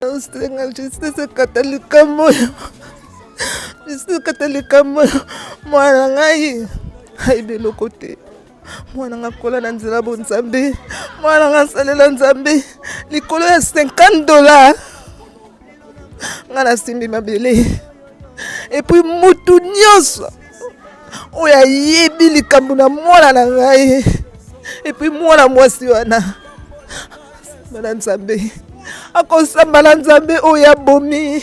Ustenga justice katolika moyo. Justice katolika moyo. Mwana ngai haibelo kote. Mwana nga kola na nzela bo Nzambe. Mwana nga salela Nzambe. Likolo ya $50. Ngana simbi mabele. Et puis mutu nyonso. Oya yebi likambo na mwana na ngai. Et puis mwana mwasi wana. Bala Nzambe. Akosambala Nzambe oya bomi.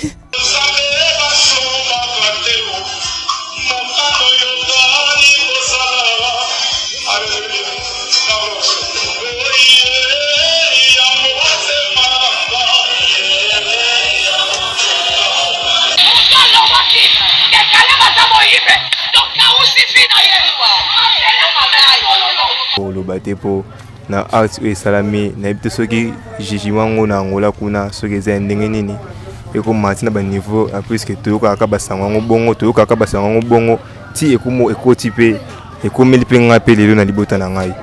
Le batepo na art et salami na bito soki jijimango na ngola kuna soki za ndenge nini eko matina ba niveau a plus que toyoka ka basango bongo toyoka ka basango bongo ti ekumo ekoti pe ekomeli pe ngape lelo na libota na ngai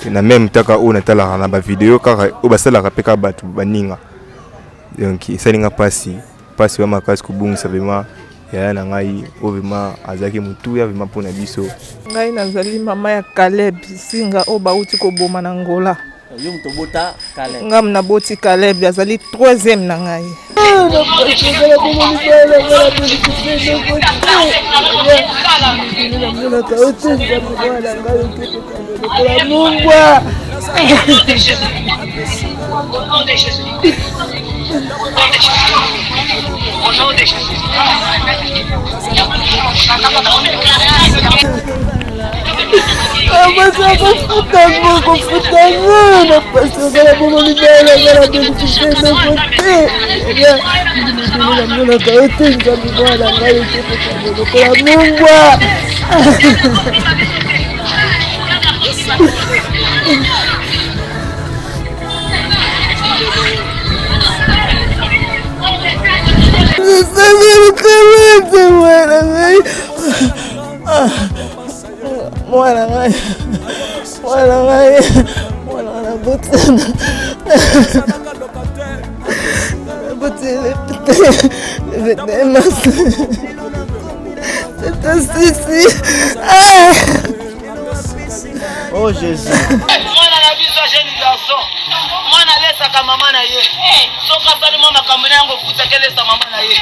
na même taka o na tala na ba video kaka o basala ka pe ka batu baninga donc isalinga pasi wa makasi kubungisa vraiment ya na ngai ovema azaki mutu ya vema pona biso ngai nazali mama ya Caleb singa o bauti ko boma na ngola yo mto bota Caleb ngam na boti Caleb azali 3e na ngai Au nom de Jésus. Oh Jésus. Mwana na biso jeune garçon. Mwana lesa ka mama na ye. Soka sali mama kamuna yango kuta kelesa mama na ye.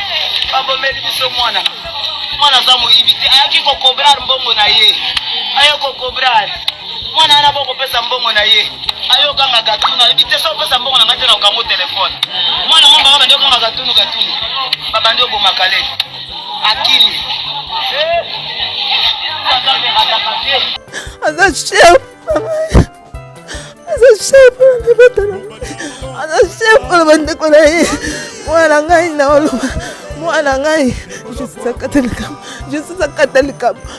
Babo meli biso mwana. Mwana za muibiti ayaki ko cobrar mbongo na ye. Ayo ko cobrar. Mwana ana boko pesa mbongo na ye. Ayo kanga gatuna. Ibite so pesa mbongo na ngate na ukango telefone. Mwana ngomba baba ndio kanga gatunu. Baba ndio boma kale. Akili. Aza chef. Aza chef na batala. Aza chef na bandeko na ye. Mwana ngai na oluma. Mwana ngai je suis catholique.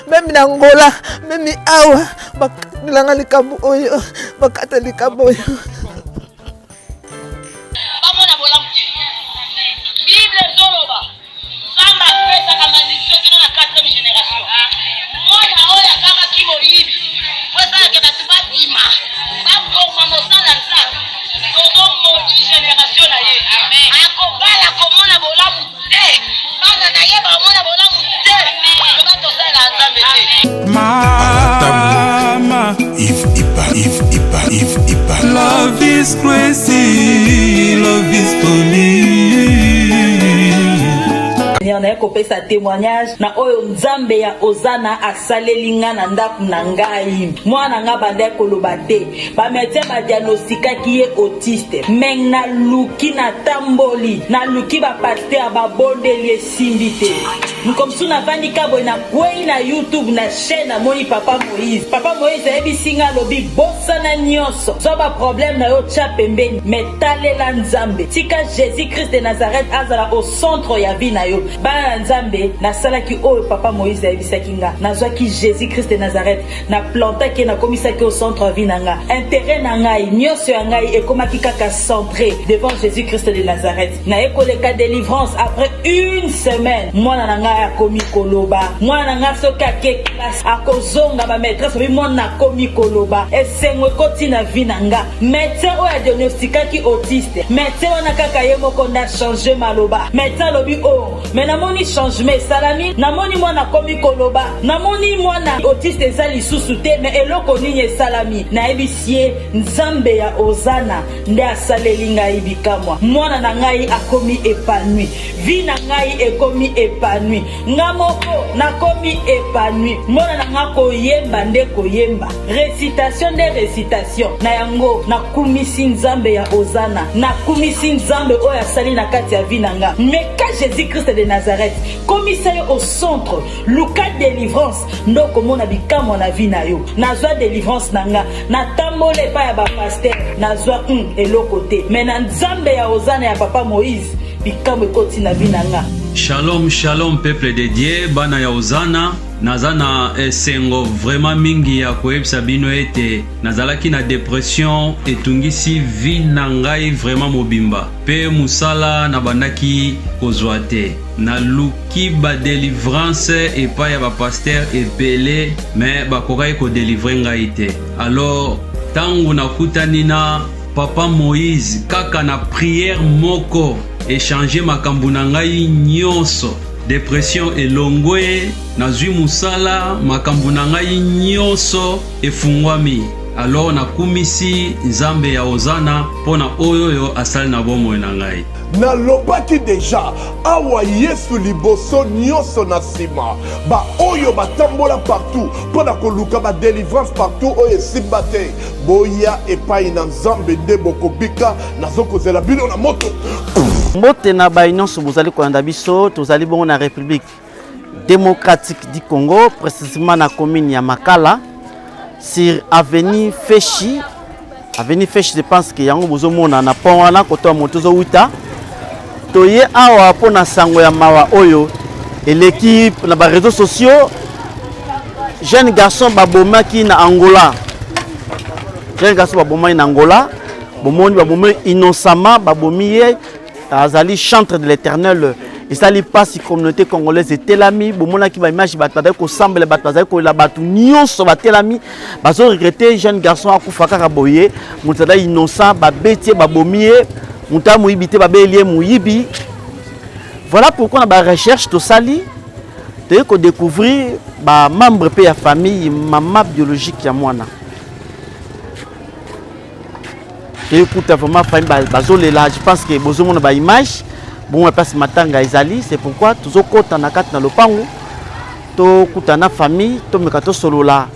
Même na Angola, même awa bakalanga likambo oyo bakatalika boyo. Bamona bolamu. Bible zoloba. Samba pesa kama zisio kina na 4e génération. Mwana oya kama kimo hivi. Wesa yake batubatima. Babo mama sala nsa. Todo modi génération na ye. Amen. Akobala komona bolamu te. Bana na ye bamona bolamu te. Toba to sala nzambe te. Mama, if love is crazy, love is funny. Na kopesa témoignage na oyo Nzambe ya Ozana asalelinga na ndaku na ngai mwana nga bande koloba te ba médecin ba diagnostikaki ye autiste meng na luki na tamboli na luki ba pasteur ba bondeli esimbi te nkomsu na vandi kabo na kwei na YouTube na chaîne na moni Papa Moïse ebisinga lobi bossa na nyonso so ba problème na yo tcha pembeni metalela Nzambe tika Jésus Christ de Nazareth azala au centre ya vie na yo ba bana nzambe na salaki oyo papa Moïse ayebisaki nga nazwaki Jésus Christ de Nazareth na plantaki na komisaki au centre vie na nga intérêt na ngai nyonso ya ngai ekomaki kaka centré devant Jésus Christ de Nazareth na ekoleka délivrance après une semaine mwana na ngai akomi koloba mwana na ngai soki ake classe akozonga ba maîtresse bi mwana akomi koloba esengo ekoti na vie na nga médecin oyo diagnostikaki autiste médecin wana kaka ye moko na changer maloba médecin lobi oh mais namoni changement salami namoni mwana akomi koloba namoni mwana autiste eza lisusu te mais eloko nini esalami nayebisie nzambe ya ozana nde asaleli ngai bikamwa mwana na ngai akomi épanoui vie na ngai ekomi épanoui nga moko nakomi épanoui mwana na nga koyemba nde koyemba récitation nde récitation na yango nakumisi nzambe ya ozana nakumisi nzambe oyo asali na kati ya vie na nga mais ka Jésus Christ de Nazareth komisa yo au centre luka délivrance ndo komona bikamwa na vie na yo nazwa délivrance na nga natambola epai ya bapaster nazwa eloko te mais na nzambe ya ozana ya papa Moïse bikamwa ekoti na vie na nga. Shalom, shalom peuple de Dieu, bana ya ozana nazana esengo vraiment mingi ya koyebisa bino ete nazalaki na dépression etungisi vie na ngai vraiment mobimba pe musala na bandaki kozwa te naluki ba délivrance epai ya bapaster ebele mais bakokai kodélivre ngai te alors tangu nakutani na papa Moïse kaka na prière moko échanger makambo na ngai nyonso dépression elongwe nazwi musala makambo na ngai nyonso efungwami alors nakumisi nzambe ya ozana pona oyo asali na bomoi na ngai nalobaki deja awa yesu liboso nyonso na nsima baoyo batambola partout mpona koluka badélivrance partout oyo esimba te boya epai na nzambe nde bokobika nazokozela bino na moto mbote na bai nyonso bozali kolanda biso tozali bongo na république démocratique du Congo précisément na commune ya Makala sur avenue Feshi je pense que yango bozomona na pont wana koto ya moto zowuta toye awa pona sango ya mawa oyo et l'équipe na ba réseaux sociaux jeune garçon babomaki na Angola bomoni babomoi innocemment babomiye azali chantre de l'Éternel ezali pasi communauté congolaise etelami bomonaki ba image batadai ko semble batazai ko la batu nyonso batelami bazo regretter jeune garçon akufa kaka boye mutada innocent babetie babomiye muta muibité babelie muibi. Voilà pourquoi na ba recherche to sali te ko découvrir ba membre pe ya famille maman biologique ya mwana. Écoute vraiment bazolela je pense que bozomona ba image bon passe matanga ezali c'est pourquoi tozokota na kati na lopango to kutana famille to mekato solola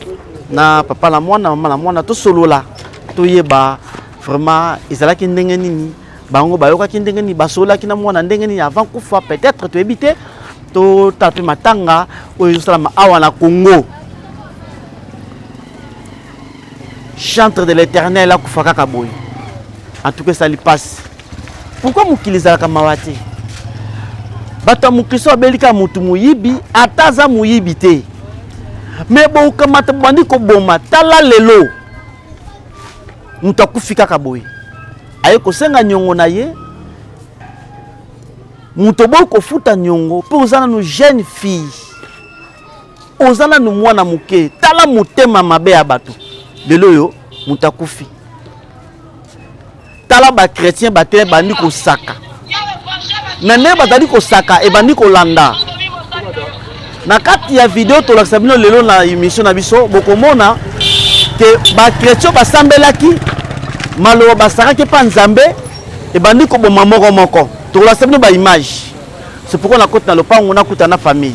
na papa la mwana maman la mwana to solola to yeba vraiment ezalaki ndenge nini bango bayokaki ndenge nini basolaki na mwana ndenge nini avant kufa peut-être to ebité to tape matanga oyo salama awa na Congo chantre de l'Éternel a kufa kaka boy. En tout cas, ça lui passe. Pourquoi mukiliza kama wate? Bata mukiso abelika mutu muyibi, ataza muyibi te. Mais bon kama tabandi ko boma, tala lelo. Mutakufika kaboy. Aye ko senga nyongo na ye. Mutobo ko futa nyongo, pe ozana no jeune fille. Ozana no mwana muke, tala mutema mabe ya bato. Lelo yo mutakufi. Tala ba chrétien baté bandi ko saka nane batali ko saka e bandi ko landa na kati ya vidéo to lakisa bino lelo na émission na biso bokomona ke ba chrétien basambelaki malo basaka ke pa nzambe e bandi ko boma moko to lakisa bino ba image c'est pourquoi na kota na lopango na kuta na famille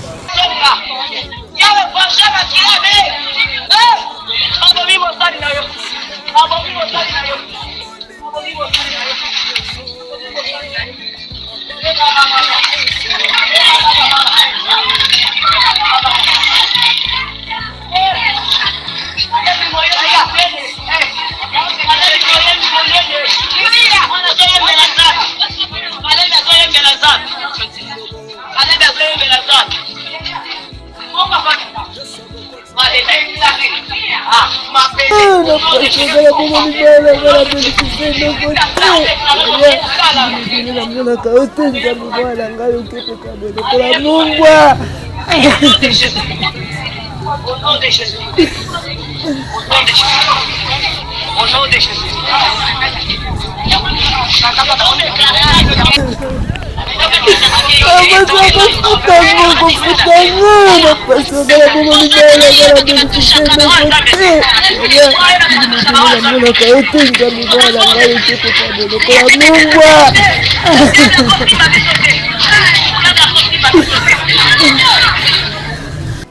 Alenda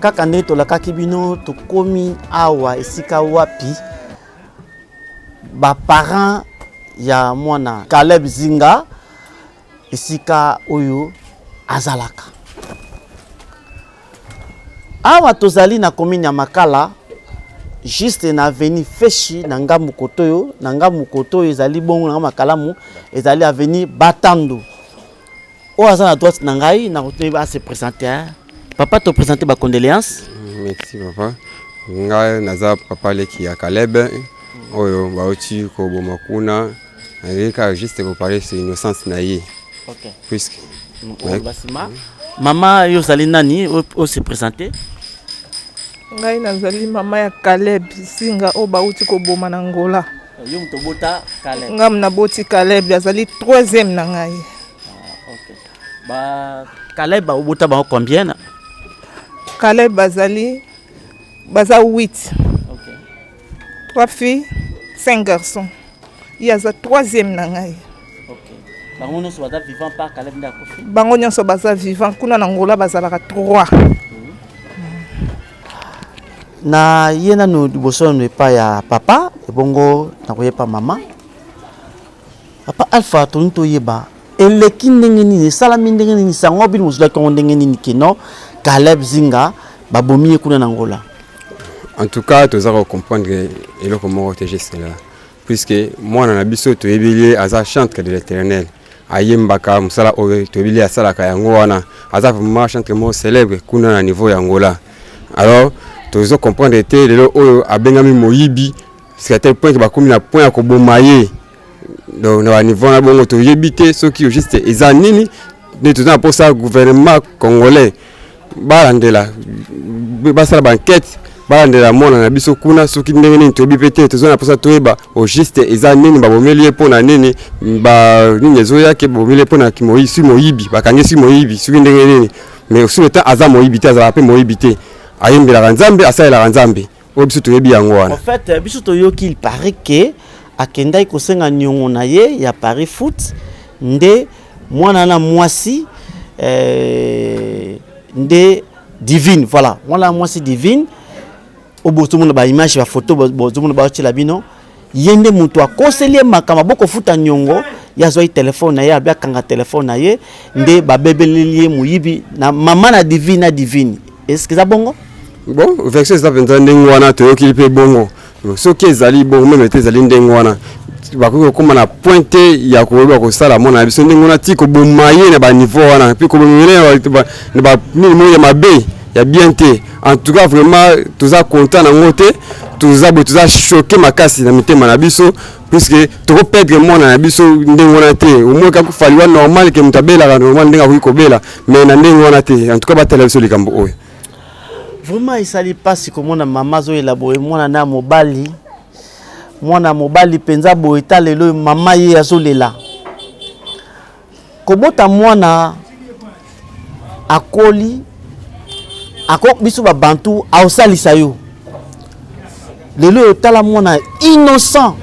Kaka nde tolakaki bino tokomi awa esika wapi baparent ya mwana Caleb Zinga esika oyo azalaka. Awa tozali na commune ya Makala juste na avenue Feshi na ngambu kotoyo ezali bongo na Makalamu ezali avenue Batando. O azana droite na ngai na kotoyo ba se présenter. Papa te présenter ba condoléances. Merci papa. Ngai naza papa leki ya Caleb oyo baoti ko bomakuna avec juste pour parler sur innocence na ye. OK. Puisque Maman yo zali nani o se présenter? Ngai nazali mama ya Caleb Zinga o bauti ko boma na Ngola. Yo mtobota Caleb. Ngam na boti Caleb azali 3e na ngai. OK. Ba Caleb ba obota ba combien? Caleb bazali baza 8. OK. 3 filles, 5 garçons. Il y a 3e na ngai. OK. Bango nyonso baza vivant par Caleb nda kofi. Bango nyonso baza vivant kuna na Ngola bazalaka 3. Na yena no diboso no pa ya papa ebongo na koyepa mama. Papa Alpha tonto yeba eleki ndenge nini salami ndenge nini sango bin musula ko ndenge nini kino Caleb Zinga babomi kuna na Ngola. En tout cas, tu dois comprendre que le comment protéger cela. Puisque moi, dans la biso, tu es bilié à sa chantre de l'Éternel. Ayembaka, musala owe, tu es bilié à sa kayangoana. À sa vraiment chantre mot célèbre, kuna na niveau yangola. Alors, tu dois comprendre que le oyo a bengami moyibi, c'est à tel point que bakomi na point à kobomaye. Donc, dans le niveau na bongo, tu es bité, ceux qui ont juste ezanini, ne tu dois pour ça gouvernement congolais. Balandela, basala banquette. Balandela mona na biso kuna soki ndenge nini tobi pete tozona posa toyeba au juste eza nini babomeli pona nini ba nini ezoya ke bomeli pona ki moyibi moyibi bakangesi moyibi soki ndenge nini mais sur le temps aza moyibi te aza pe moyibi te ayembela nzambe asala nzambe o biso toyebi yango wana. En fait biso toyoki il paraît que akendai kosenga nyongo na ye ya Paris Foot nde mwana na mwasi nde divine voilà mwana mwasi divine obotomona ba image ba photo botomona ba tshela bino yende mutu akoselie makama boko futa nyongo yazoi telefone na ye abia kanga telefone na ye nde babebelilie muyibi na mama na divine est-ce que ça bongo bon verset ça vendra ndengwana to yoki pe bongo soki ezali bongo même ezali ndengwana bakoko koma na pointe ya koyeba ko sala mona biso ndengwana ti ko bomaye na ba niveau wana puis ko bomele na ba nini ya mabe ya bien te. En tout cas vraiment tous a content na ngote tous a choqué makasi na mitema na biso puisque to ko perdre mona na biso ndengona te au moins ka ko faliwa normal ke mutabela normal ndenga ko bela mais na ndengona te en tout cas ba télévision likambo oyo vraiment il sali pas si comme na mama zo élaborer mona na mobali penza bo etalelo mama ye azolela kobota mwana akoli akok biso ba bantu aosalisa yo lelo tala mwana innocent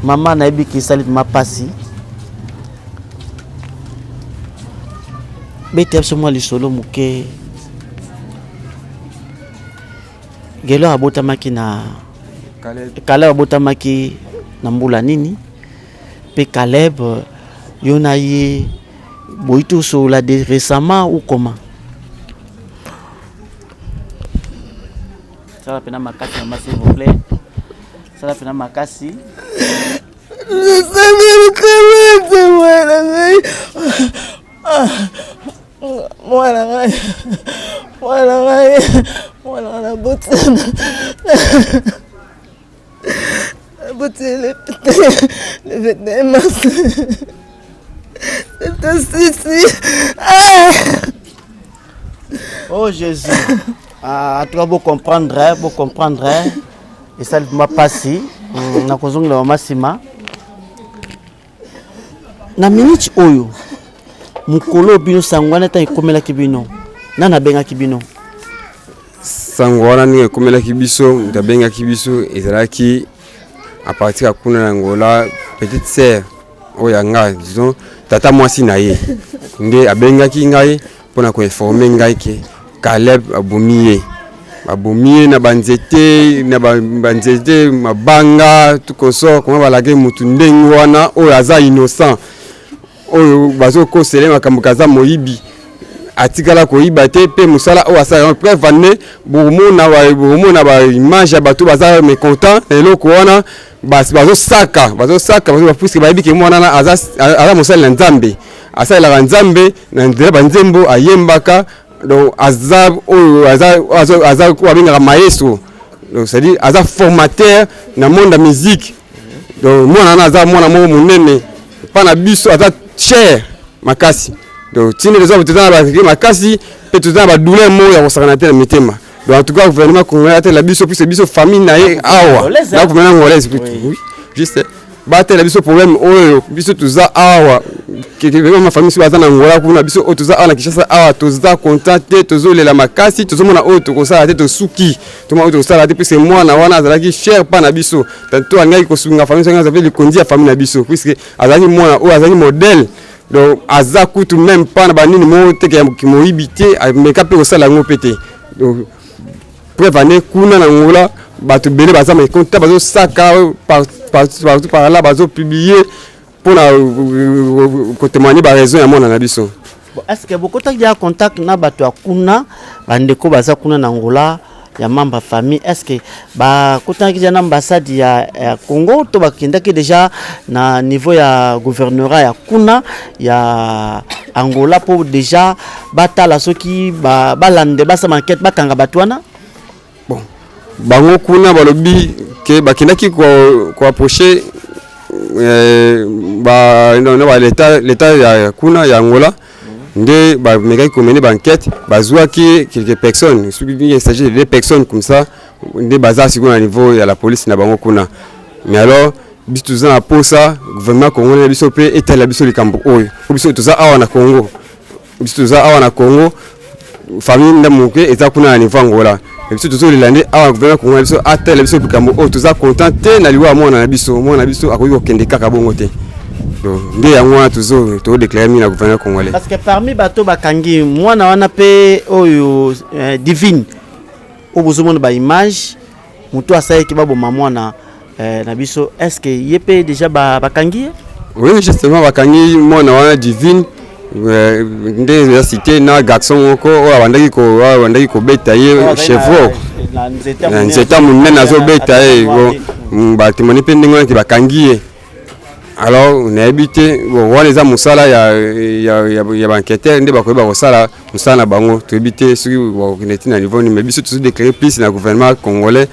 mama na ebi ki salit mapasi bete absolument lisolo muke gelo abota maki na Caleb abota maki na mbula nini pe Caleb yona ye boito so la de récemment ou comment ça va pena makasi maman s'il vous plaît ça va pena makasi mwana ngai mwana na botsana le 21 mars. C'est aussi. Oh Jésus. Tu vas vous comprendre. Et ça m'a passé. Na kozonga la masima. Na minute oyo. Mukolo bino sangwana ta ikomela kibino. Nana benga kibino. Sangwana ni ikomela kibiso, ndabenga kibiso ezalaki à partir de Angola, petite sœur, oyanga, disons, tata mwasi na ye. Nde abengaki ngai pona ko informer ngai ke Caleb abomiye. Abomiye na banzete, mabanga, tout koso, comment balage mutu ndengi wana oyo aza innocent. Oyo bazo kosele makambo kaza moyibi. Atikala koyiba te pe musala o asa preuve ne bomona ba image ya bato baza mécontent eloko wana bazo saka puisque bayibi ke mwana na aza musala na Nzambe asa la Nzambe na ndela banzembo ayembaka donc aza ko abinga maestro donc c'est dire aza formateur na monde de musique donc mwana na aza mwana mo munene pa na biso aza cher makasi. Donc, si les hommes sont dans la casse, peut-être dans la douleur, il y a un certain nombre. Donc, en tout cas, le gouvernement congolais a la biso, puis c'est biso famille naïe. Ah ouais. Là, le gouvernement congolais, oui. Juste. Battre la biso problème. Oh, biso tout ça. Ah ouais. Que ma famille soit dans Angola, pour la biso, tout ça. Ah, la Kinshasa. Ah, tout ça contenté, tout ça, la makasi, tout ça, mon autre, tout ça, la tête au souki. Tout le monde, tout ça, la tête, puis c'est moi, na wana, zalaki cher, pas na biso. Tantôt, un gars qui construit la famille, ça s'appelle le condi à famille na biso, puisque azali moi, oh, azali modèle. Donc azaku tout même pas na banini mo te ki mo ibité mais capé au sala ngo pété donc prévaner kuna na ngola batu belé baza mais compte bazo saka par là bazo publier pour na ko témoigner ba raison ya mona na biso. Est-ce que beaucoup de contact na batu akuna bandeko baza kuna na ngola ya mamba famille est-ce que ba kotaki na ambassade ya Congo to bakendaki déjà na niveau ya gouvernorat ya kuna ya Angola pour déjà batala soki balande basa enquête bakanga batwana bon bango kuna balobi ke bakendaki ko approcher l'état ya kuna ya Angola. Nde ba meka qui mener enquête bazwa ki quelques personnes il s'agit de 2 personnes comme ça nde baza siko na niveau ya la police na bango kuna mais alors biso tuza na posa gouvernement congolais biso pe eta la biso likambo oyo biso tuza awa na Congo famille ndamuke eza kuna na niveau Angola biso tuzo lelande awa gouvernement congolais biso ata la biso likambo oyo tuza content te na liwa mwana na biso akoki kokende kaka bongo te. Nde ya mwana to déclarer mi na gouvernement congolais parce que parmi bato bakangi mwana wana pe oyo divine obozomona ba image muto asaye ki baboma mwana na biso est-ce que yepé déjà bakangi oui justement bakangi mwana wana divine nde ya cité na garçon moko wandaki ko beta ye chevaux na nzeta munene azobeta ye ba témoigner pe ndenge ki bakangi ye. Alors on a habité on les a musala ya banquêteur nde bakoyeba kosala musala bango to habité sur kineti na niveau mais biso tous déclarer plus na gouvernement congolais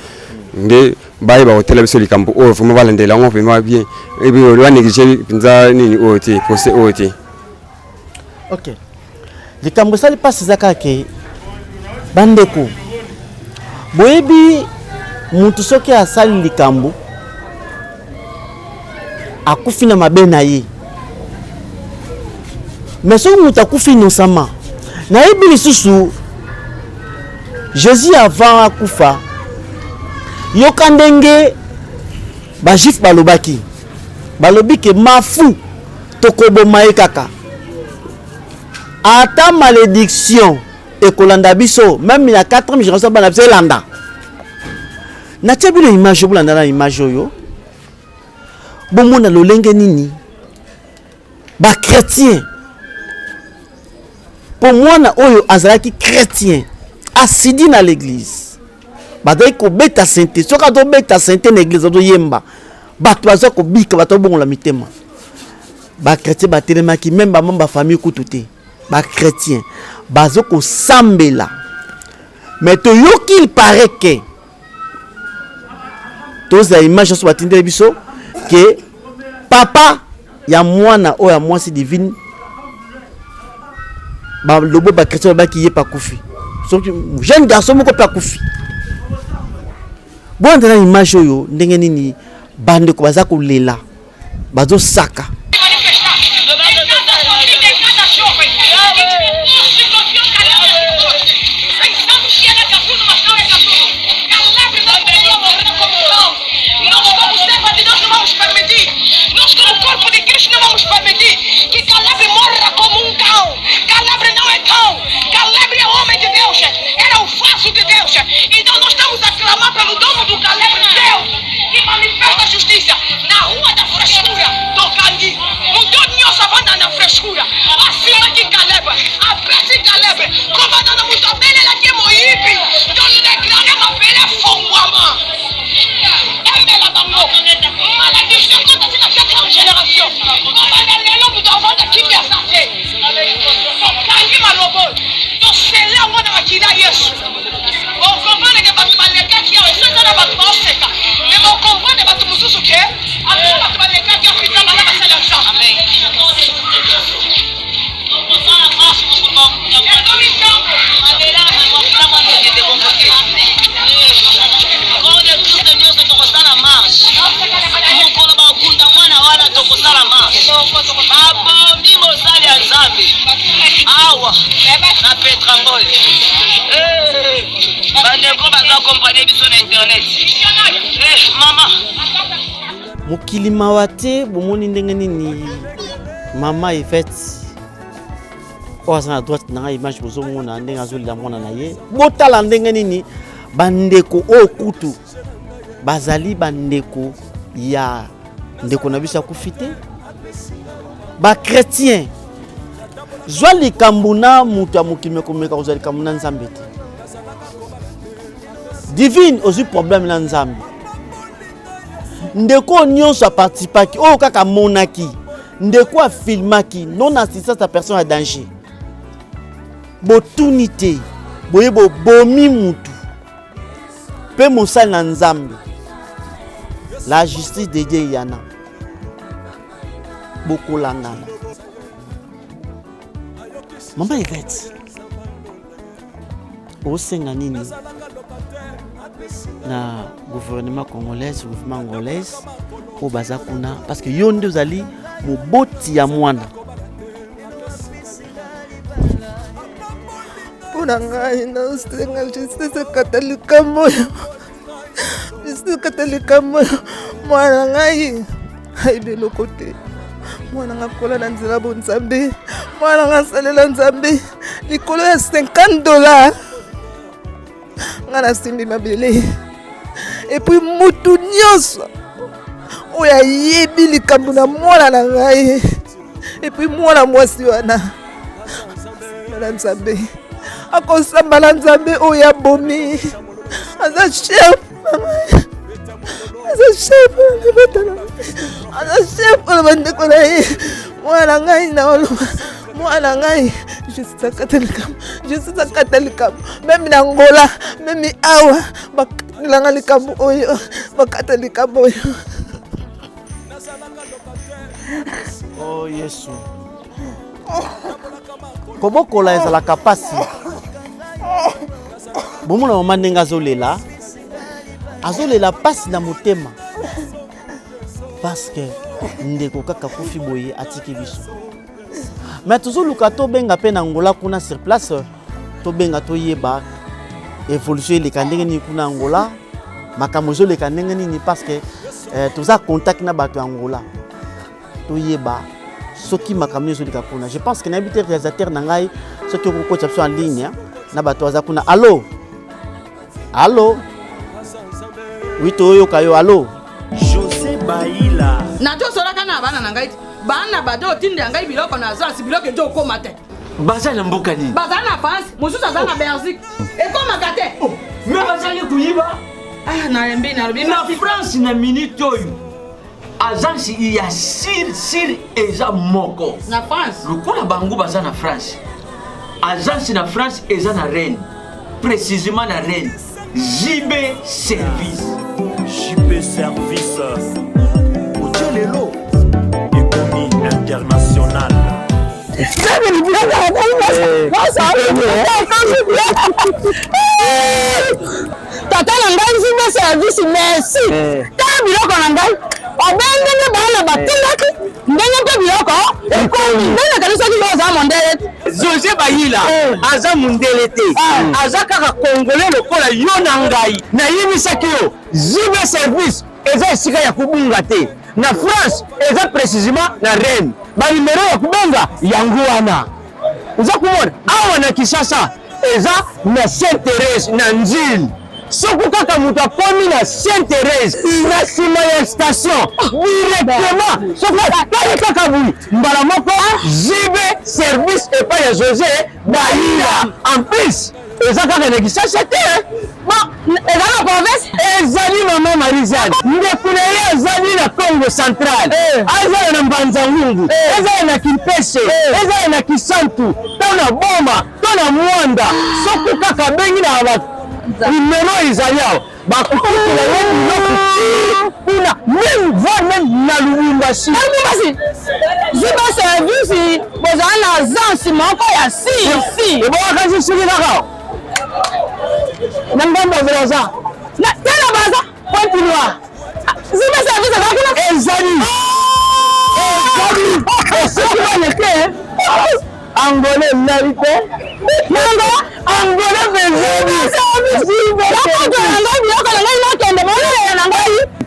nde baye ba hotel biso likambo o vraiment balandela ngo vraiment bien et puis on doit négliger pinza nini OT procès OT. OK. Likambo sali passe zaka ke bandeko boyebi mutu soki asali likambo akufi na mabe na ye mais so mutu akufi innocemment na yebi lisusu Jésus avant akufa yoka ndenge ba juif balobaki balobi ke mafu tokoboma ye kaka ata malédiction ekolanda biso même na 4e génération bana biso elanda na tia bino image bolanda na image oyo bomona lolenge nini ba chrétien pour mwana oyo azalaki chrétien asidi na l'église badai ko beta sainte soka do beta sainte na église do yemba bato baza ko bika bato bongo la mitema ba chrétien ba telemaki même ba mamba famille kututé ba chrétien bazoko sambela mais to yoki il paraît que tous la image sur batinde biso que papa ya mwana o ya mwasi divine ba lobo ba chrétien ba ki pas kufi so jeune garçon moko pa kufi bon dans image yo ndenge nini bande ko bazako lela bazo saka mokili mawate bomoni ndenge nini mama est faite oza na droite na image bozomona ndenge azolela mwana na ye botala ndenge nini bandeko o kutu bazali bandeko ya ndeko na biso akufite ba chrétien zwa likambo na mutu ya mokili mekomeka kozwa likambo na nzambe te divine ozwi problème na nzambe ndeko nyonso aparticipaki oyo kaka monaki ndeko afilmaki non assistance à personne à danger botuni te boye bobomi mutu mpe mosali na nzambe la justice de Dieu yana bokolangana mama Yvette osenga nini na gouvernement congolais au bazakuna parce que yo nde ozali moboti ya mwana mpona ngai naosenga justice katolika moyo justice katolika moyo mwana ngai ayebeloko te mwana nga kola na nzela bo nzambe mwana nga salela nzambe likolo ya $50 nga nasimbi mabele epuis mutu nyonso oyo ayebi likambo na mwana na ngai epuis mwana mwasi wana na nzambe akosamba na nzambe oyo abomi aza chef na bandeko na ye mwana ngai naoloba mwana ngai justice akatalikamo meme na ngola meme awa bakatelanga likambo oyo bakata likambo oyo oh yesu kobokola ezalaka pasi bomona mama ndenge azolela pasi na motema parce que ndeko kaka kufi boye atiki biso mais tozoluka tobenga mpe na ngola kuna sur place tobenga toyeba évolution eleka ndenge nini kuna ngola makambo ezoleka ndenge nini parce que toza contact na bato ya ngola toyeba soki makambo ezoleka kuna je pense que nayebi te réalisateur na ngai soki okokotisa biso en ligne na bato baza kuna allo oui toyoka yo allo José Baila nazosolaka na bana na ngai bana bado otinde ya ngai biloko na zasi biloko ezo okoma te baza na mboka nini baza na France mosusu aza na Belgique ekomaka te me bazali kuyiba nalembi na France na minute oyo agence ya sir eza moko na France lokola bango baza na France agence na France eza na Rennes, précisément na Rennes. JB Service. JB Service. Otelelo. Économie internationale. Tata na ngai JB Service, merci. Tala biloko na ngai. Obengenge bana batindaki. Ndenge mpe biloko. Ndenge kanisa ki loza mondele. José Bayila aza mundele te. Aza kaka congolais lokola yo na ngai. Na yimisaki yo JB Service eza esika ya kubunga te. Na France eza précisément na Rennes. Ba numéro ya kubenga yango wana. Uza kumona awa na Kinshasa eza na Sainte-Thérèse na Nzili. Soko kaka mutu akomi na Sainte-Thérèse na nsima ya station directement soko tali kaka bui mbala moko JB Service epai ya José Bayila. En plus eza kaka na Kinshasa te eza na province ezali mama Marizane ndeko na ye ezali na Congo Central ezali na Mbanza-Ngungu ezali na Kimpese ezali na Kisantu to na Boma to na Mwanda soko kaka bengi na bato numéro ezali awa bakokutela ye biloko kuna même na Lubumbashi. JB Service bozala na agence moko ya si ebowakasi soki kaka na ngambo veloza tala baza pointe noire JB Service ezali soki baneke angolais nali te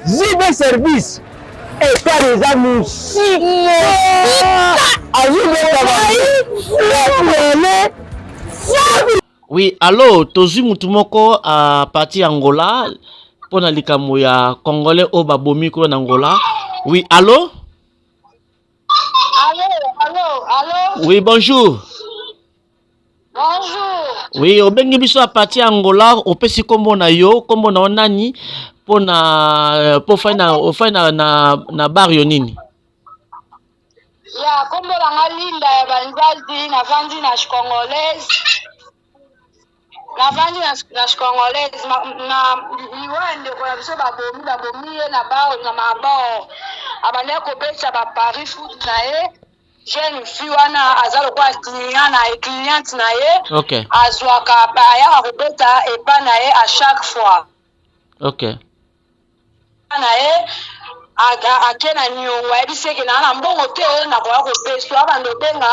JB Service etat eza musike Oui, allo tozwi mutu moko a parti Angola pona likambo ya congolais o babomi ko na Angola. Oui, allo? Allô? Oui, bonjour. Bonjour. Oui, obengi biso a parti Angola, opesi kombo na yo, kombo na onani pona ofana na bar yo nini? Ya kombo la Linda ya banzazi na vandi na Congolaise. Na vandi na Congolaise na liwande kwa biso babomi na ba na mabo. Abane ko becha ba Paris foot na ye. Jeune fille wana azalo kwa client na ye. Okay. Azwaka ba ya ko beta epa na ye à chaque fois. Okay. Na ye akena nyongo ebiseke na mbongo te na kwa ko peso abando benga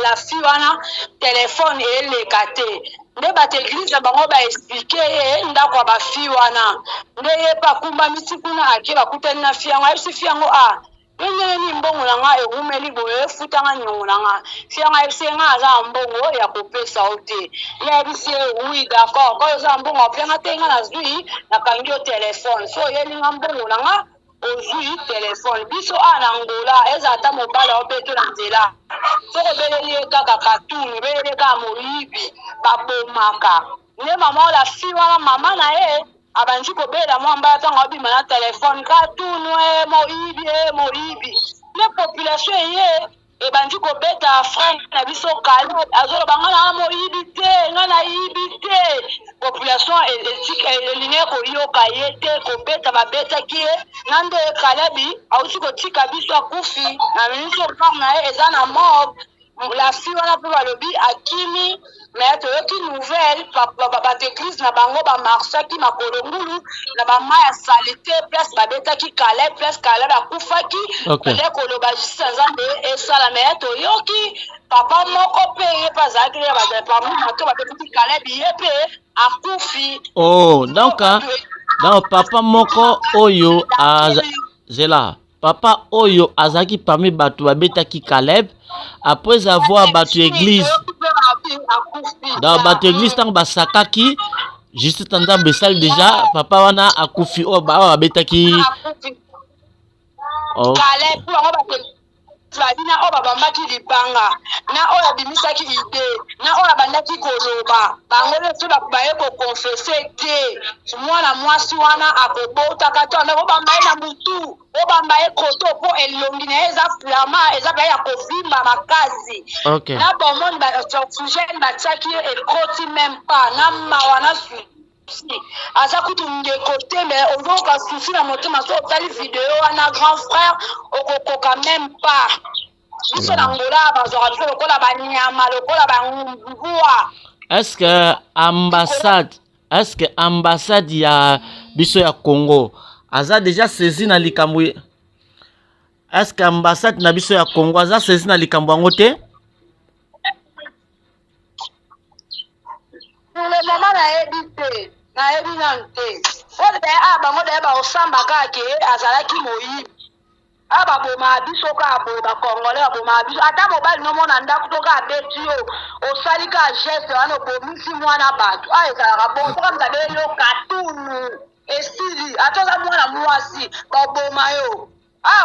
la fille wana téléphone eleka te. Nde bate église bango ba expliquer ndako ba fille wana. Nde ye pa kumba misi kuna akeba kutana na fille yango ebisi fille yango Yenge ni mbongo na nga ehumeli boye futanga nyongo na nga. Fianga esenga aza mbongo ya kopesa ote. Ya bisi oui d'accord. Ko za mbongo fianga tenga na zui na kangi o téléphone. So yeli nga mbongo na nga ozui téléphone. Biso na Angola eza ata mobala opeto na nzela. So ko beleli kaka katuni, beleli ka moyibi, babomaka. Ne mama la fille wala mama na ye abanji ko bela mwamba tanga obima na téléphone ka tunwe moibi ne population ye ebanji ko beta franc na biso kala azolo bangana moibi te ngana ibi te population eline ko yoka yete ko beta babeta kie nande kalabi ausi ko tika biso akufi na biso parna ezana mob la fille wana pe balobi akimi mais toyoki nouvelle ba église na bango ba marsaki makolongulu na ba maya salite place babetaki kale place kale bakufaki nde koloba jisa nzambe esala mais toyoki papa moko pe ye pazalaki ya badepartement to babetaki kale biye pe akufi. Oh, donc papa moko oyo zela papa oyo azaki parmi bato babetaki Caleb après avoir battu église dans battu église tant basakaki juste tanda besal déjà papa wana akufi o ba babetaki Caleb na oyo babambaki libanga na oyo abimisaki ide na oyo abandaki koloba bango nyonso baye kokonfese te mwana mwasi wana akobotaka to anda obamba ye na mutu obamba ye koto mpo elongi na ye eza flama eza baye ya kovimba makasi na bomoni baoxygène batiaki ye ekoti meme pa na mawa na aza kutu ndeko te me ozoka susi na motema so otali video wana grand frère okokoka meme pa biso na ngola bazwaka biso lokola banyama lokola bangumbuwa. Est-ce que ambassade ya biso ya Congo aza déjà saisi na likambo? Est-ce que ambassade na biso ya Congo aza saisi na likambo yango te? Pour le moment nayebi te nayebi nanu te po te bango daye baosambaka ke azalaki moyibi baboma biso kaka boye bakongole baboma biso ata mobali nomona ndako to kaka abeti yo osali kaka geste wana obomisi mwana bato ezalaka bon soka mzabe eloka tunu esili ata oza mwana mwasi baboma yo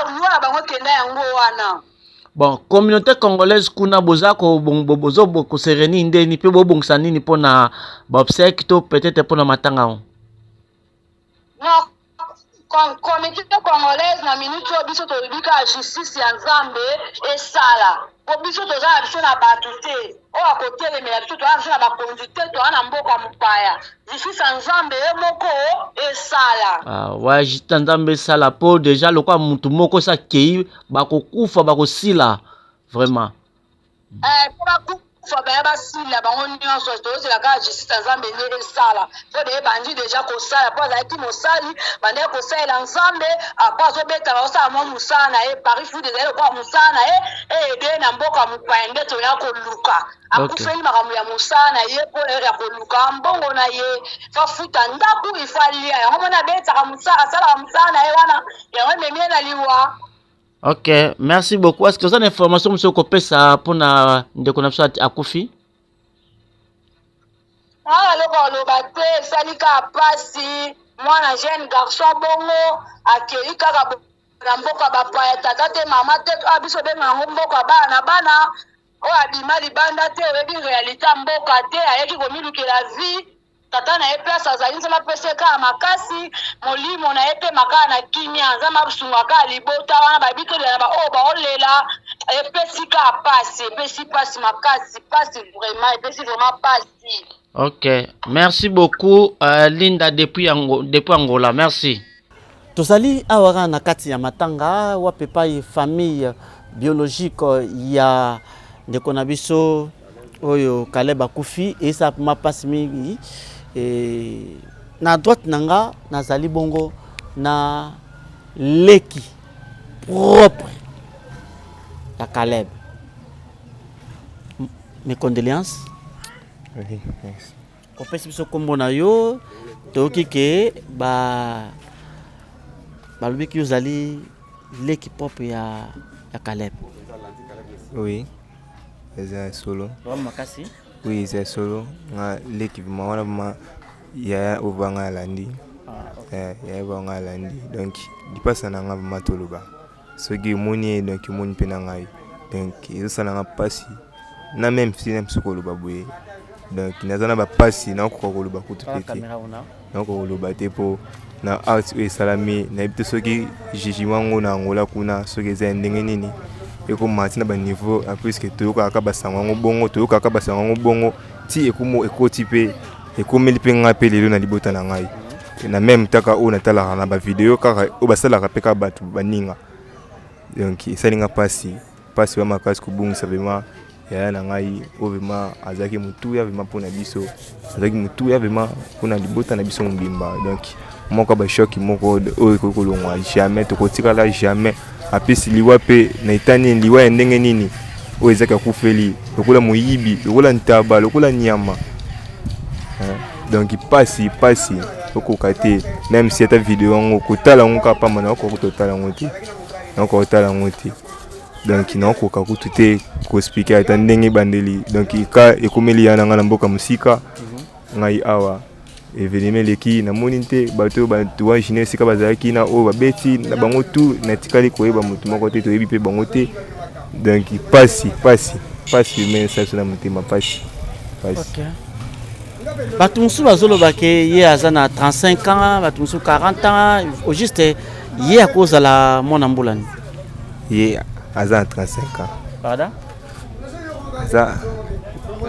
oluwana bango kenda yango wana. Bon, communauté congolaise kuna boza ko sereni ndeni pe bobongisa nini pona bobsek to peut-être pona matanga on? Non, communauté congolaise na minute oyo biso tolobika justice ya Nzambe esala po biso toza na biso na bato te oyo akotelemela biso toza na biso na bakonzi te toza na mboka mopaya justice ya Nzambe ye moko esala. Wa justice ya Nzambe esala po déjà lokwa mutu moko sa kei bakokufa bakosila vraiment. Po bakufa baya basila bango nyonso tozela kaka justice ya Nzambe nde esala po de bandi déjà kosala po azalaki mosali bande kosalela Nzambe apo azobeta baosala mwa mosala na ye Paris food ezali lokola mosala na ye ede na mboka mopaya nde toya koluka akufeli makambo ya mosala na ye po ya koluka mbongo na ye fafuta ndako ifalia yango mona abetaka mosala asalaka mosala na ye wana yango ememie na liwa. Ok, merci beaucoup. Est-ce que vous avez une information monsieur Kopesa pour na ndeko na biso akufi? Loba te salika pasi mwana jeune garçon bongo akeli kaka na mboka bapaya tata te mama te biso benga ngo mboka bana oyo abima libanda te oyebi réalité mboka te ayeki komilukela vie tata na ye place azali nzambe apesa kaka makasi molimo na ye mpe makala na kimia nzambe asunga kaka libota wana babitolela na baoyo baolela epesi kaka pasi epesi pasi makasi pasi vraiment epesi vraiment pasi. Ok, merci beaucoup Linda depuis Angola, merci. Tozali awara na kati ya matanga wapepa famille biologique ya ndeko na biso oyo Caleb akufi esa mapasi mingi na droite nanga nazali bongo na leki propre ya Caleb. Mes condoléances. Oui, merci. Kopesi biso kombo na yo toki ke balobiki ozali leki propre ya Caleb. Oui. Eza solo. Makasi. Oui, c'est solo. L'équipement, on a ya ovanga landi. Ya ovanga landi. Donc, il passe à n'anga matoloba. Ce qui est moni donc moni penangai. Donc, il ça n'anga passi. Na même si n'aime ce koloba boué. Donc, il n'a pas passi na ko koloba kutu peti. Donc, koloba te po na art et salami na ibito ce qui jijimango na ngola kuna ce qui est ndenge nini. Matina ba niveau après que toyoka ka basango bongo toyoka ka basango bongo ti ekumo ekotipe ekomeli pe ngape lelo na libota na ngai na même taka o na tala na ba video kaka o basala ka peka batu baninga donc isalinga pasi wa makasi kubungisa vraiment ya na ngai o vraiment azaki mutu ya vraiment pona biso azaki mutu ya vraiment pona libota na biso mbimba donc moko ba choc moko o ekolongwa jamais tokotika la jamais apesi liwa pe na itani liwa ya ndenge nini o ezaka kufeli lokola moyibi lokola ntaba lokola nyama donc pasi okoka te même si ta vidéo ngo kotala ngo ka pamba na ko totala ngo te na ko totala ngo te donc na ko ka kutu te ko expliquer ata ndenge bandeli donc ka ekomeli yana ngana mboka musika ngai awa evenime leki na monite bato wa jine sika bazaki na o babeti na bango tu na tikali koyeba mutu moko te toyebi pe bango te donc pasi mais ça na motema pasi. OK. Bato mosusu bazolobaka ye aza na 35 ans, bato mosusu 40 ans, au juste ye akozala mwana mbulani. Ye aza na 35 ans. Pardon? Aza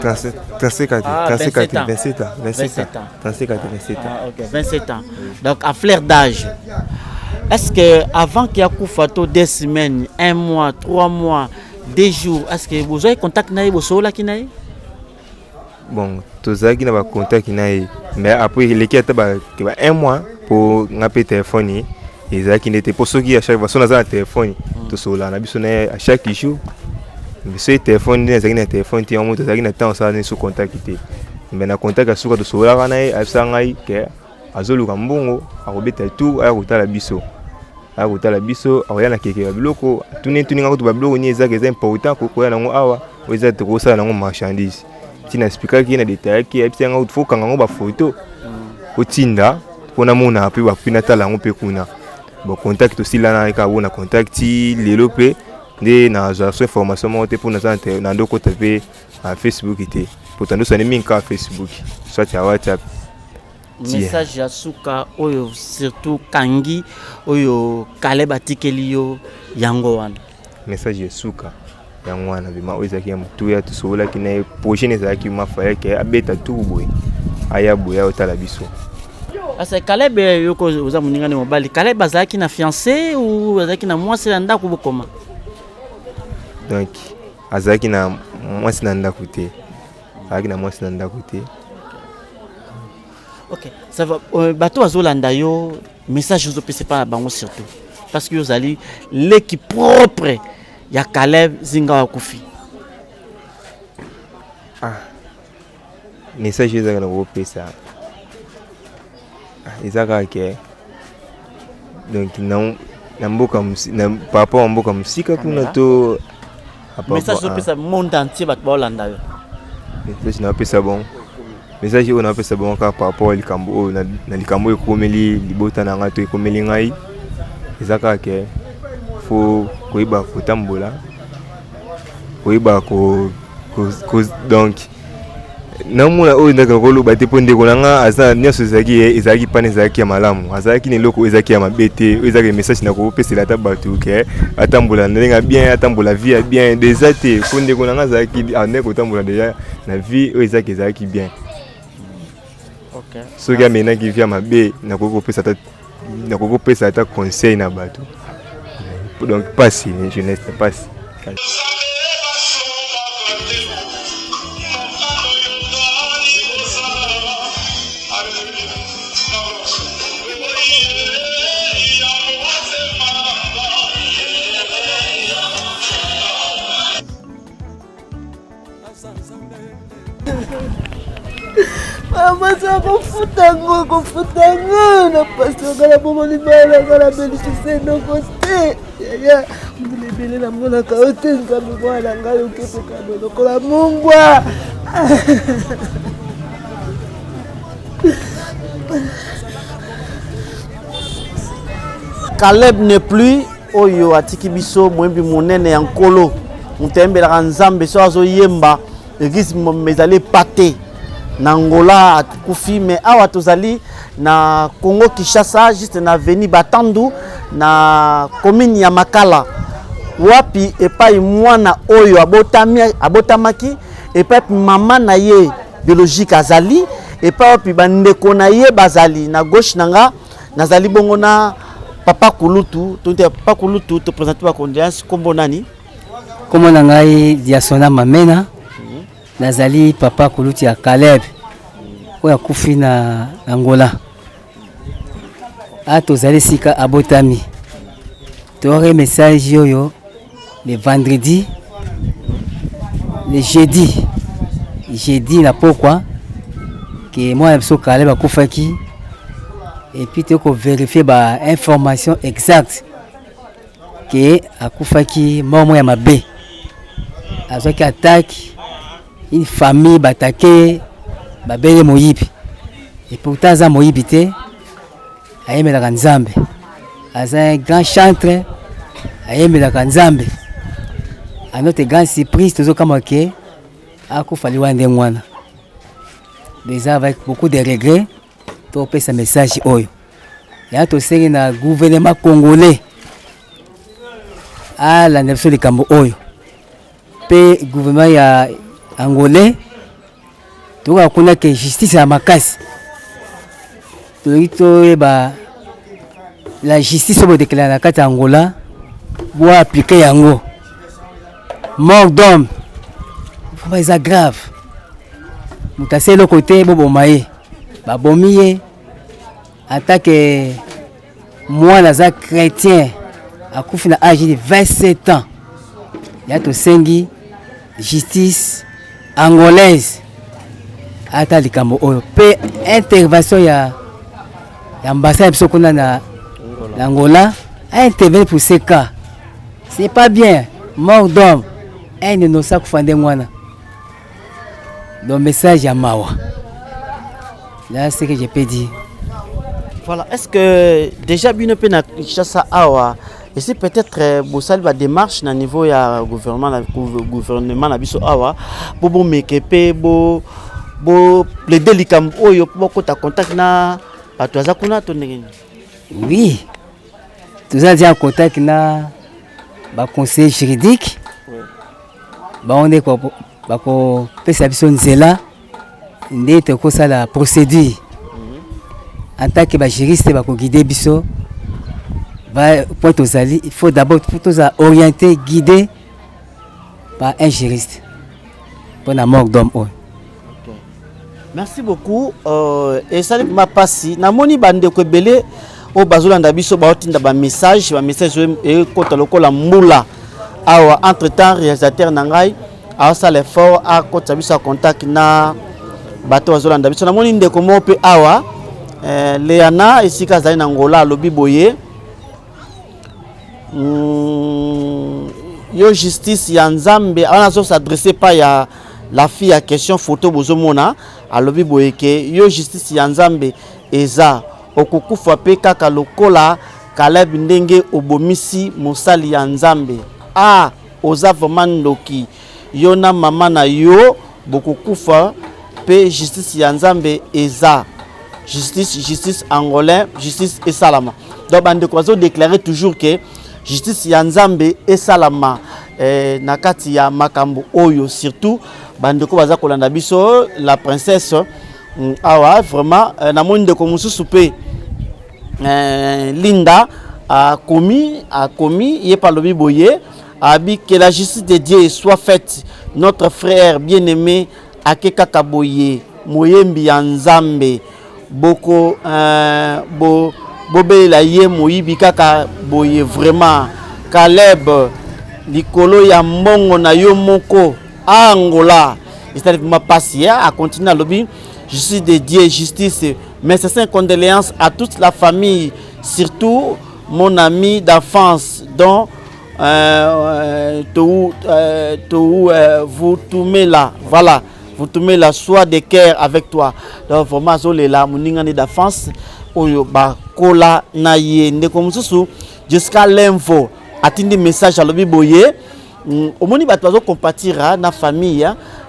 27 ans. Ah, 27 ans. OK, 27 ans. Donc à fleur d'âge. Est-ce que avant qu'il y a Koufato 2 semaines, 1 mois, 3 mois, 2 jours, est-ce que vous avez contact naïe bosola kinaï? Bon, tout ça qui n'a pas contact naïe, mais après les qui étaient 1 mois pour n'appeler téléphone, et ça qui n'était pas ceux qui à chaque fois sont dans un téléphone, tout ça là, on a besoin à chaque jour. Mais ce téléphone, les gens qui ont téléphone, ils ont monté ça qui n'a temps ça sur contact qui mais na contact à sur tout ça là, on a ça naïe que azolu kambongo, a robeta tout, a rota la biso. A rota la biso, a rien à quelque biloko, tout n'est ngako to biloko ni ezaka c'est important ko ko ya nango awa, o ezaka ko ça nango marchandise. Tina expliquer ki na détail ki epsi ngako faut kango ba photo. Ko tinda, pona mona api ba pina tala ngo pe kuna. Bon contact aussi là na ka bona contact lelo pe de na za so information mo te pour na santé na ndoko taper à Facebook ité. Pourtant ça n'est même qu'à Facebook, soit à WhatsApp. Message ya suka oyo surtout kangi oyo Caleb atikeli yo yango wana. Message ya suka yango wana bima oza ki mutu ya tusola ki na prochaine za ki mafaya ke abeta tout boy. Aya boya otala biso. Asa Caleb yoko oza muninga ne mobali. Caleb azaki na fiancé ou azaki na mwasi na ndako bokoma? Donc azaki na mwasi na ndako te. Azaki na mwasi na ndako te. OK, ça va bateau azolanda yo message aux opc pas bango surtout parce que vous allez l'équipe propre ya Caleb Zinga wa Kufi. Ah. Message ezaka na opc ezaka ke donc non namboka na papa mboka musika kuna to message opc monde entier bato bolanda yo. Message na opc bon. Message on a fait ça bon par rapport à likambo na likambo ekomeli libota na ngato ekomeli ngai ezaka ke faut koiba kotambola koiba ko donc namuna o ndaka kolo bate ponde konanga aza nyoso ezaki pane ezaki ya malamu azaki ne loko ezaki ya mabete ezaki message na ko pesela tabatu ke atambola ndenga bien atambola vie bien déjà te ponde konanga azaki ane kotambola déjà na vie ezaki bien. OK. Ce gars maintenant qui vient ma bé na koko pesa ta conseil na bato. Donc pas si jeunesse pas si. Amasa kufutango na pastor kala bomo libala kala belisi no kote ya mbele na mona kaote ngambo bwana ngalo kepe kado lokola mumbwa. Caleb n'est plus oyo atiki biso mwembi monene ya nkolo mutembela nzambe so azo yemba église mezali pate na Angola akufi mais awa tozali na Congo Kinshasa juste na veni Batandu na commune ya Makala wapi epai mwana oyo abotamaki epai mama na ye biologique azali epai wapi bandeko na ye bazali na gauche nanga nazali bongo na Papa Kulutu Papa Kulutu te présenter ba condoléances kombo nani kombo na ngai Diasona Mamena. Nazali Papa Kulutu ya Caleb oya kufi na Angola atozali sika abotami tore message yoyo le vendredi le jeudi na pourquoi que moi biso Caleb akufaki et puis te ko vérifier ba information exacte que akufaki momo ya mabe azaki attaque une famille batake babele moyibi et pourtant za moyibi te ayemelaka nzambe aza un grand chantre ayemelaka nzambe à notre grande surprise tozokama ke akufa liwa nde mwana. Déjà avec beaucoup de regrets topesa message oyo ya tosengi na gouvernement congolais alanda biso likambo oyo mpe gouvernement ya angolais tokoka kuna ke justice ya makasi tolingi toyeba la justice oyo bodeklare na kati ya Angola bo aplike yango. Mort d'homme vraiment eza grave, moto asali eloko te boboma ye, babomi ye atake mwana aza chrétien akufi na âge de 27 ans. Ya tosengi justice angolaise ata likambo oyo mpe intervention ya ambassade biso kuna na Angola a intervenir pour ce cas. C'est pas bien, mort d'homme, un innocent kufande mwana. Donc message à Mawa. Là c'est ce que je peux dire. Voilà, est-ce que déjà bien peu na Kinshasa awa et c'est peut-être bosali ba démarche na niveau ya gouvernement na biso awa bo mekepe bo plaider likambo oyo po ko ta contact na bato aza kuna to ndenge. Oui. Tous allons en contact na ba conseil juridique. Ba on est quoi ba ko pesa biso nzela ndete ko sala procédure. En tant que juriste ba ko guider biso ba point aux alliés, il faut d'abord orienter, guider par un juriste pour la mort d'homme. Merci beaucoup. Et ça m'a passé. Na moni bande ko belé au bazolanda biso ba otinda ba message et kota lokola mbula awa entre temps réalisateur nangai a ça l'effort a kota biso contact na bato bazolanda biso na moni ndeko mo pe awa Leana esika zali na Angola lobi boye yo justice ya Nzambe ana so s'adresser pas ya la fille à question photo bozomona alobi boye ke yo justice ya Nzambe eza okukufa pe kaka lokola Caleb ndenge obomisi mosali ya Nzambe oza vraiment ndoki yo na mama na yo bokukufa pe justice ya Nzambe eza justice angolais justice et salama. Donc bande ko déclarer toujours que justice ya Nzambe et salama na kati ya makambo oyo surtout bande ko baza kolanda biso la princesse awa vraiment na monde de komususu pe Linda a commis yé par le biboye abi que la justice de Dieu soit faite. Notre frère bien-aimé Akeka Kaboye Moyembi ya Nzambe boko bobela ye moyibi kaka boye vraiment Caleb likolo ya mbongo na yo moko Angola. C'est-à-dire ma passer à continuer à lobby justice de Dieu justice. Mais c'est une condoléance à toute la famille, surtout mon ami d'enfance dont vous tournez là, voilà, vous tournez la soie de cœur avec toi. Donc vraiment zole la moningani d'enfance oyo ba kola na ye ndekomususu jusqu'à l'info atindi message à lobi boye omoni bato bazo compatira na famille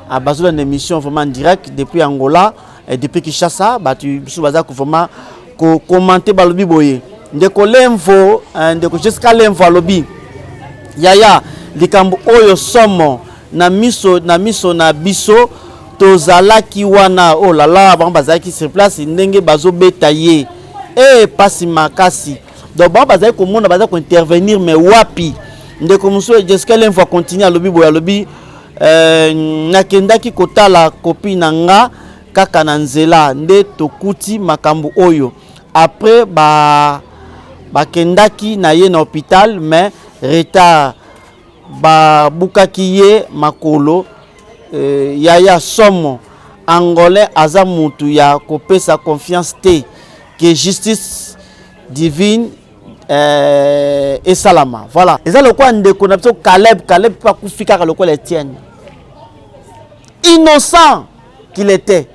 a bazo na émission vraiment direct depuis Angola et depuis Kinshasa batu biso baza ko vraiment ko commenter ba lobi boye ndeko l'info ndeko jusqu'à l'info lobi yaya likambo oyo somo na miso na biso tozalaki wana oh la la bazaki sur place ndenge bazo betaye pasi makasi donc bazaki ko mona bazaki ko intervenir mais wapi ndeko muso jusqu'à l'info continue lobi boya lobi nakendaki kotala kopi na nga kaka na nzela nde tokuti makambo oyo après bakendaki na ye na hôpital mais retard bukaki ye makolo yaya somo angolais aza mutu ya kopesa confiance te que justice divine et salama. Voilà. Et ça le quoi ndeko na biso Caleb pas kufika ka lokola Etienne. Innocent qu'il était.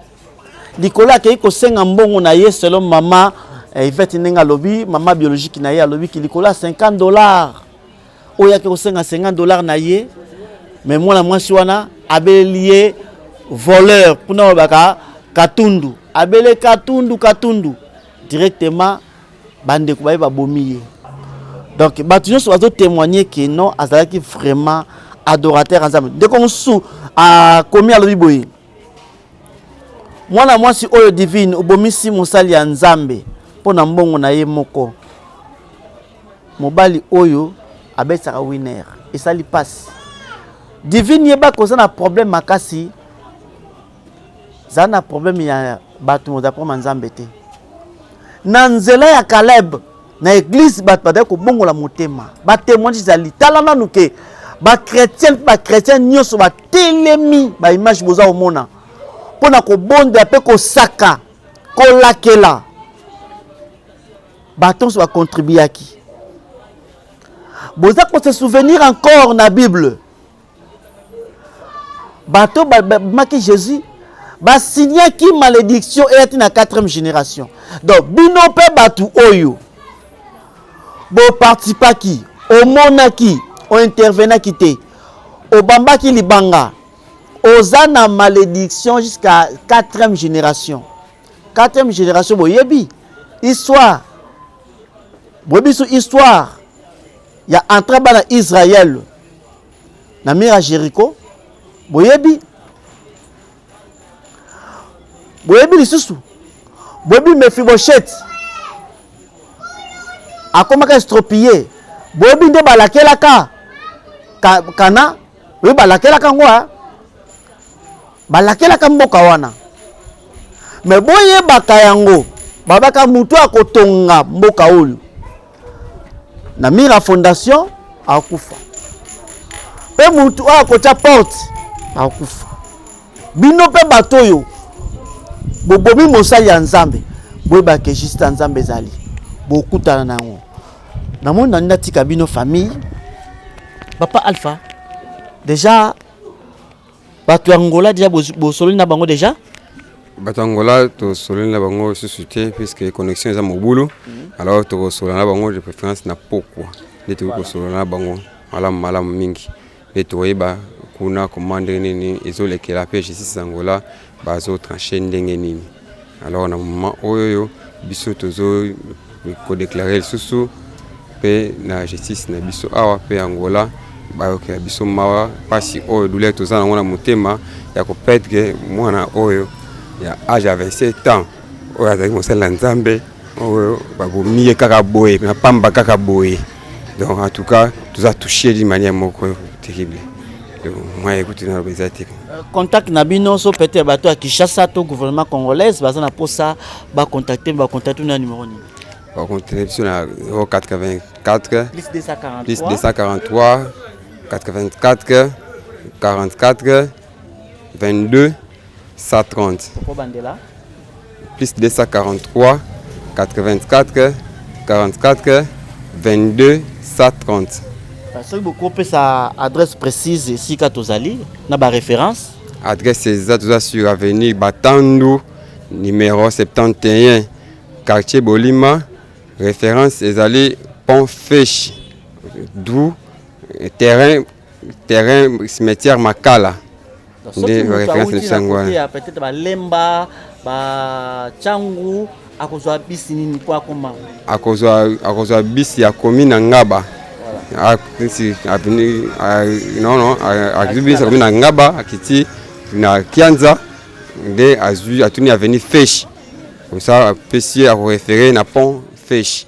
Likola ke ko senga mbongo na ye selon maman Yvette Nenga lobby, maman biologique na ye lobby ki likola $50. Oya ke ko senga $50 na ye mais moi la si wana abelié voleur pour na baka katundu abele katundu directement bande ko ba bomiye. Donc batu nyonso bazo témoigner que non azalaki vraiment adorateur ensemble dès qu'on sou a commis à l'obiboye mwana mwasi oyo divine obomisi mosali ya nzambe pona mbongo na ye moko mobali oyo abetsaka winner esali passe divine yeba koza na problème makasi za na problème ya bato moza proma nzambe te na nzela ya Caleb na église bato bada ko bongola motema ba témoignage zali tala nanu ke ba chrétien nyonso ba telemi ba image boza omona pona ko bonda pe ko saka ko lakela baton so ba contribuaki boza ko se souvenir encore na Bible bato maki Jésus ba signé qui malédiction et na 4e génération donc bino pe batu oyo bo participa ki omona ki o intervenant qui te au bamba qui libanga oza na malédiction jusqu'à 4e génération. 4e génération boyebi histoire boyebi sur histoire ya entré bana Israël na mira Jéricho boyebi lisusu boyebi Mephibosheth akomaka estropié boyebi nde balakelaka kana we balakelaka ngwa balakelaka mboka wana me boyebaka yango babaka mutu akotonga mboka oyo na mira fondation akufa pe mutu akotya porte akufa bino pe batoyo bobomi mosali ya nzambe boyebaka juste nzambe ezali bokutana nango na monde natika bino famille papa Alpha déjà bato Angola déjà bosololi na bango déjà bato Angola to sololi na bango susute puisque connexion eza mobulu alors to sololi na bango de préférence na pokwa neti ko sololi na bango malamu mingi beto yeba kuna commande nini ezolekela pe justice Angola bazo trancher ndenge nini alors na moment oyo biso tozo ko déclarer susu pe na justice na biso awa pe Angola bayoke biso mawa pasi oyo douleur tozana ngona motema ya ko petre mwana oyo ya âge à 27 ans oyo azali mosala nzambe oyo babomiye kaka boye na pamba kaka boye donc en tout cas tout a touché d'une manière moko terrible moi écoute na bezati contact na bino so peut-être bato à Kinshasa to gouvernement congolaise bazana pour ça ba contacter na numéro ni ba contacter sur la 084 plus 243 plus 243 84 44 22 130 plus 243 84 44 22 130. Parce que beaucoup de sa adresse précise ici quand vous allez, na ba référence. Adresse exacte sur avenue Batandu numéro 71 quartier Bolima, référence ezali Pont Fèche, d'où terrain cimetière Makala. Des références de Sangwa. Peut-être ba Lemba, ba Changu, akozwa bisi nini kwa koma. Akozwa bisi ya commune Ngaba. Non, akizubisa commune na Ngaba, akiti na Kianza, de azui atuni avenue Fèche. Comme ça, PC a référé na Pont Fèche.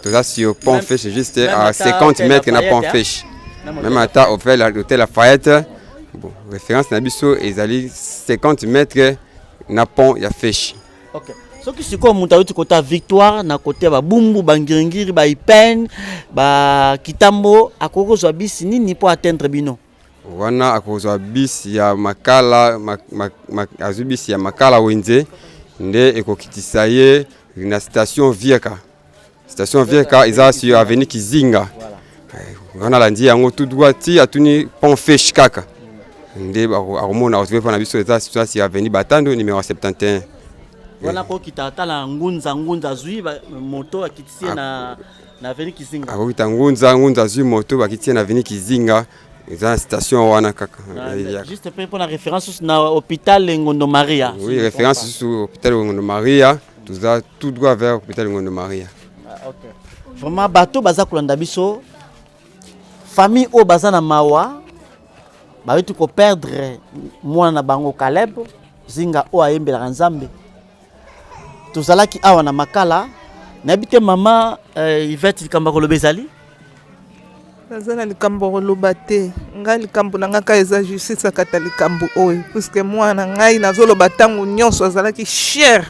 Tout ça sur Pont Fèche, juste à 50 mètres na Pont Fèche. Même à ta offert l'hôtel Lafayette. Bon, référence na biso ezali 50 mètres na Pont ya Fèche. OK. Ce qui c'est comme muta kota Victoire na côté ba Bumbu Bangiringiri ba Ipen ba Kitambo akokozwa bisi nini pour atteindre bino. Wana akozwa bisi ya Makala azubisi ya Makala wenze nde ekokitisa ye na station Vieka. Station Vieka eza sur avenue Kizinga. Wana la ndia yango tout droit ti atuni Pont Fèche kaka. Nde akomona ozwe pa na biso eza sur avenue Batando numéro 71. Wana ko kitata la ngunza zui moto akitisie na avenue Kizinga. Ako kitangunza zui moto bakitie na avenue Kizinga eza station wana kaka. Juste pour la référence na hôpital Ngondo Maria. Oui, référence sur hôpital Ngondo Maria, tout droit vers hôpital Ngondo Maria. OK. Vraiment bateau baza kolanda biso famille o baza na mawa ba wetu ko perdre mwana na bango Caleb zinga o ayembela Nzambe. Tozalaki awa na makala nabite mama Yvette Kamba kolobezali nazana likambo koloba te ngai likambo na ngaka eza justice akata likambo oyo puisque mwana ngai nazoloba ntango nyonso azalaki cher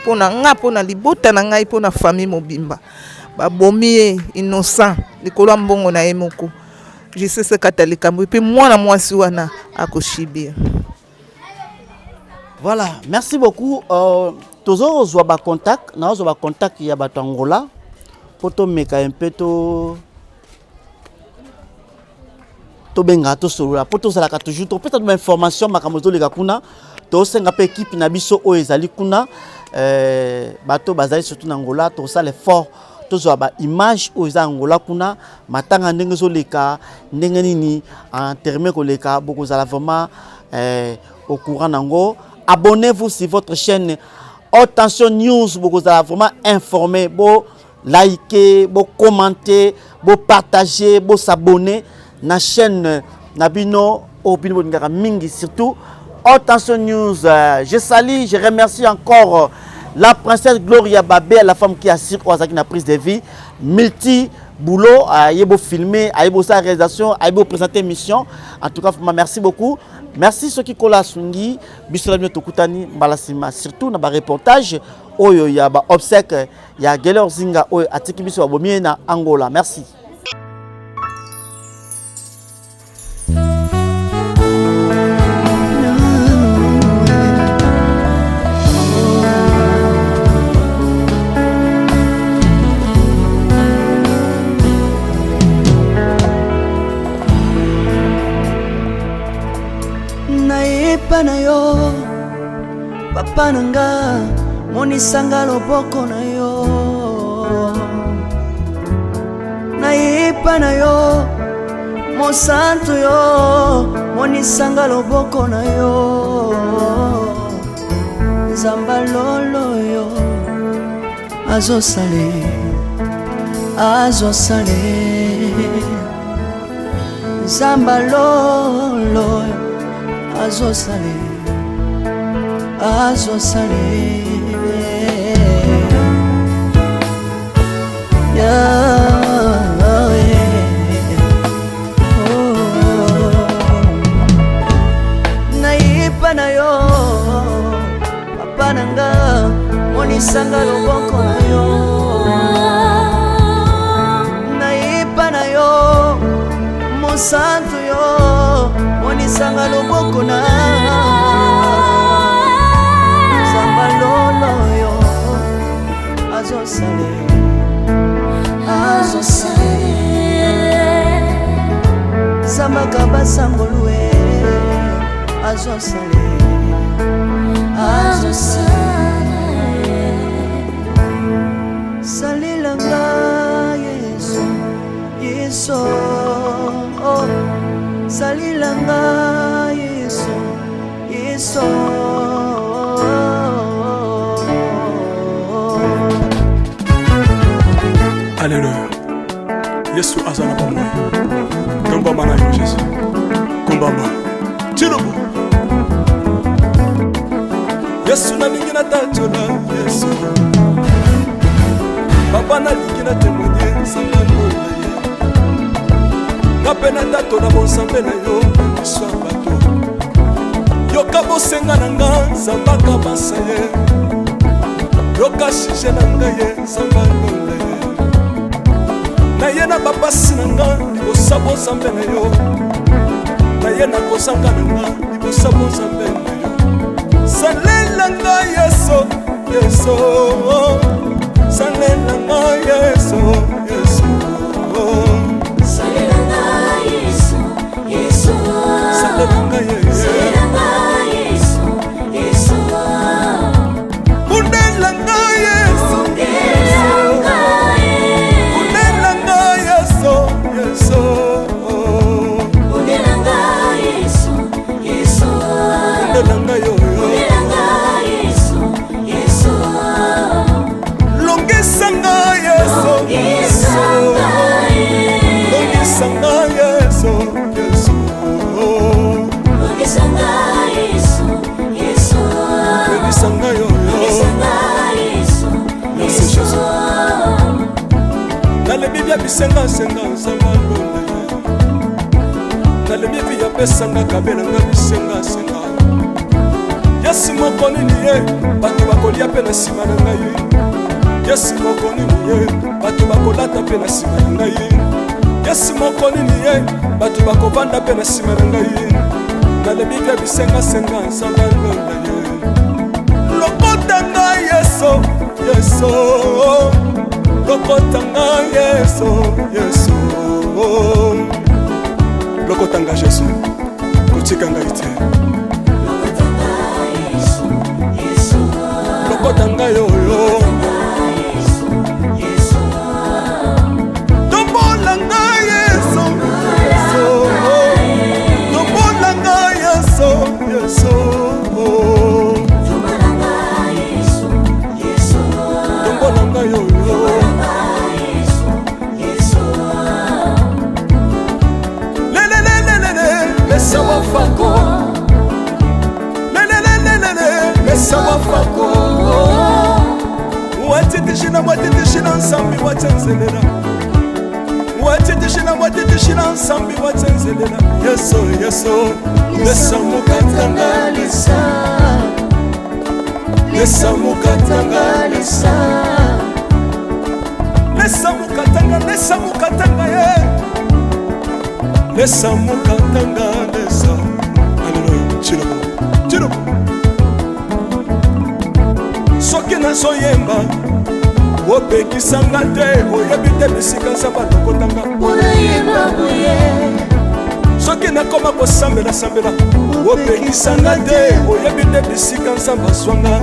mpona nga mpona libota na ngai mpona famille mobimba babomi ye innocent likolo ya mbongo na ye moko justice akata likambo epuis mwana mwasi wana akoshibia. Voilà, merci beaucoup. Toujours zwa ba contact, na zwa ba contact ya bato Angola. Poto meka un peu to benga to solo. Poto sala ka toujours to peut-être ma information makamozo le kuna. To senga pe équipe na biso o ezali kuna bato bazali surtout na Angola to sala effort to zwa ba image o za Angola kuna matanga ndenge zo leka ndenge nini en terme ko leka beaucoup za vraiment au courant nango. Abonnez-vous sur votre chaîne Attention News, vous allez vraiment informer, vous liker, vous commenter, vous partager, vous s'abonner na chaîne Nabino Opino Mingi surtout Attention News. Je salue, je remercie encore la princesse Gloria Babé, la femme qui assure Ozaki na prise de vie, multi boulot, ayebo filmer, ayebo sa réalisation, ayebo présenter mission. En tout cas, merci beaucoup. Merci ceux qui kola sungi bisolami tokutani mbalasima surtout na ba reportage oyo ya ba obsèque ya Geller Zinga oyo atiki biso abomi na Angola. Merci. Na yo papa nanga monisanga loboko na yo naipa na yo mosantu yo monisanga loboko na yo nzamba lolo yo azosale nzamba lolo azosale naipa na yo papa nanga monisanga loboko na yo naipa na yo mosantu yo monisanga loboko na zamba lolo yo azosale zamba kabasangolue azosale salilanga yeso salilanga yeso Alléluia. Yesu azana pamoja. Komba mana yo Yesu. Kombamba. Tirobo. Yesu na lingina tachola Yesu. Papa na lingina témoigner sangano na ye. Napena tato na bonsambe na yo iswabato. Yoka bosenga na nga zambaka basaye. Yoka shije na nga ye sangano na ye. Na ye na bapasi na nga libosabo zambe na yo. Na ye na kozanga na nga libosabo zambe na yo. Salela nga yeso yeso. Salela nga yeso yeso. Salela nga yeso yeso. Salela nga yeso yeso. Undela nga yeso yeso. monelanga yoyo longisanga yeso longisanga yeso longisanga yoyo merci Jésus nalebi bya bisengasenga nzamba lole nalebi bya pesanga kabelanga bisengasenga yesi moko nini ye bato bakolia mpe na nsima na ngai yesi moko nini ye bato bakolata mpe na nsima na ngai yesi moko nini ye bato bakovanda mpe na nsima na ngai nalebi bya bisengasenga nzamba lole ye lokota ngai yeso yeso lokotanga yeso yeso lokotanga Jésus kotikanga ite lokotanga yoyo tombolanga yeso tombolanga yeso yeso tombolanga yoyo Mesawa fako Mesawa fako Watitishina nsambi watenzelela Watitishina nsambi watenzelela Yeso yeso Mesamukatanga lisa Mesamukatanga lisa Mesamukatanga ye Mesamukatanga lesa Hallelujah Chirobo Soki nazoyemba opekisanga te oyebi te bisika nzambe alokotanga soki nakoma kosambela opekisanga te oyebi te bisika nzambe azwanga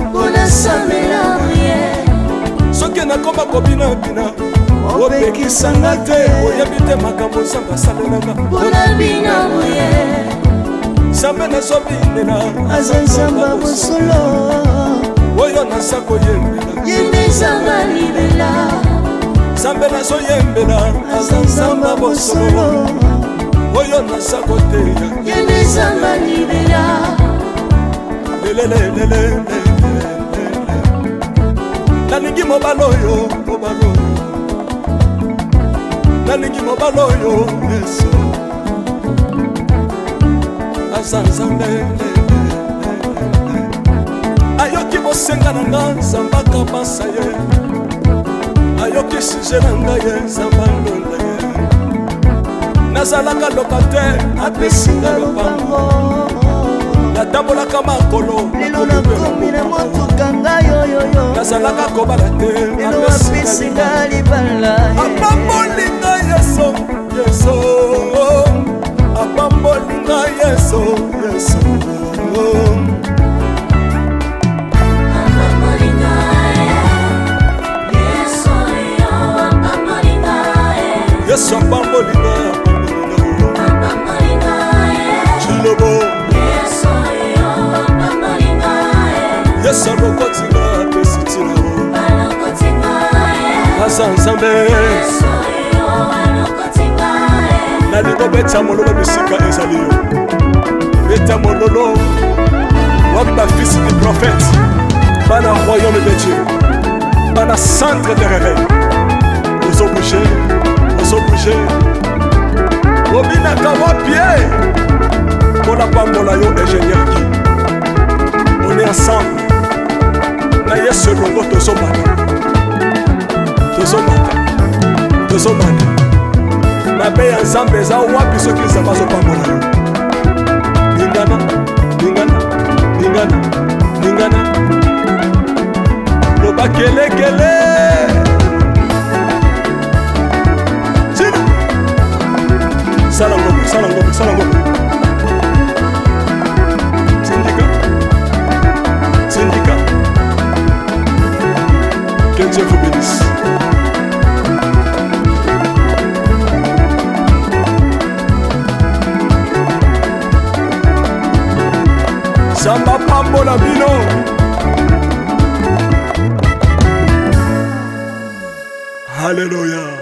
soki nakoma kobinabina opekisanga te oyebi te makambo nzambe asalelanga nzambe nazobinela aza nzambe bosolo oyo naza koyembela yembezanga libela nzambe nazoyembela aza nzambe bosolo oyo naza koteya yembezanga libela lelelelelele nalingi mobala oyo nalingi mobala oyo yesu aza nzambe ayoki bosenga na nga nzambe akabasa ye ayoki suje na nga ye nzambe alonda ye nazalaka loka te apesinga lopango natambolaka makolo lelo nakomi na motuka ngai oyoyo nazalaka kobala te lelo apesinga libala apambolinga yeso yeso apambolinga yeso yeso Yesu apambolinga Chilobo Yesu alokotinga apesitina Asa nzambe nalingo beta mololo bisika ezali yo beta mololo wabi bafisi des prophètes bana royaume de Dieu bana centre de réveil aux obligés obinaka wapie mpona pambola yo ingénieur ki on est ensemble na yesu elongo tozomata mabe ya nzambe eza wapi soki nzambe azopambola yo lingana loba kelekele Sala ngombe. Syndicat. Que Dieu vous bénisse. Samba pambola bino. Alléluia.